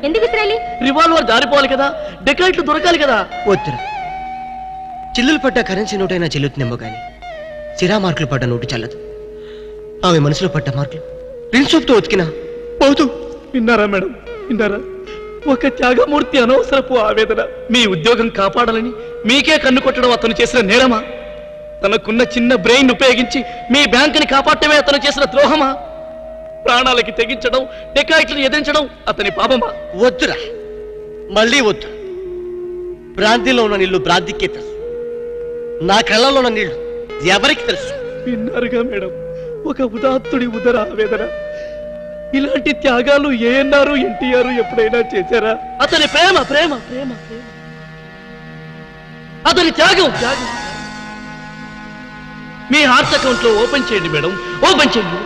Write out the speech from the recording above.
ఎందుకు విసిరాలి? రివాల్వర్ జారిపోవాలి కదా, డెకాయిట్లు దొరకాలి కదా. వద్దురా, చిల్లులు పడ్డ కరెన్సీ నోటైనా చెల్లుతుందేమో కానీ సిరా మార్కులు పడ్డ నోటు చల్లదు. ఆమె మనసులో పడ్డ మార్కులు ప్రిన్సోప్తో ఉతికినా పోతూ. విన్నారా మేడం, విన్నారా? ఒక త్యాగమూర్తి అనవసరపు ఆవేదన. మీ ఉద్యోగం కాపాడాలని మీకే కన్ను కొట్టడం అతను చేసిన నేరమా? తనకున్న చిన్న బ్రెయిన్ ఉపయోగించి మీ బ్యాంకుని కాపాడటమే అతను చేసిన ద్రోహమా? ప్రాణాలకి తెగించడం, డెకాయిట్లను ఎదిరించడం అతని పాపమా? వద్దురా, మళ్ళీ వద్దు. భ్రాంతిలో ఉన్న నీళ్లు భ్రాంతికే తెలుసు, నా కళ్ళలో ఉన్న నీళ్లు ఎవరికి తెలుసు? విన్నారుగా మేడం, ఒక ఉదాత్తుడి ఉదర ఆవేదన. ఇలాంటి త్యాగాలు ఏఎన్ఆర్, ఎన్టీఆర్ ఎప్పుడైనా చేశారా? అతని ప్రేమ ప్రేమ ప్రేమ ప్రేమ, అతని త్యాగం త్యాగం. మీ హార్ట్ అకౌంట్ లో ఓపెన్ చేయండి మేడం, ఓపెన్ చేయండి.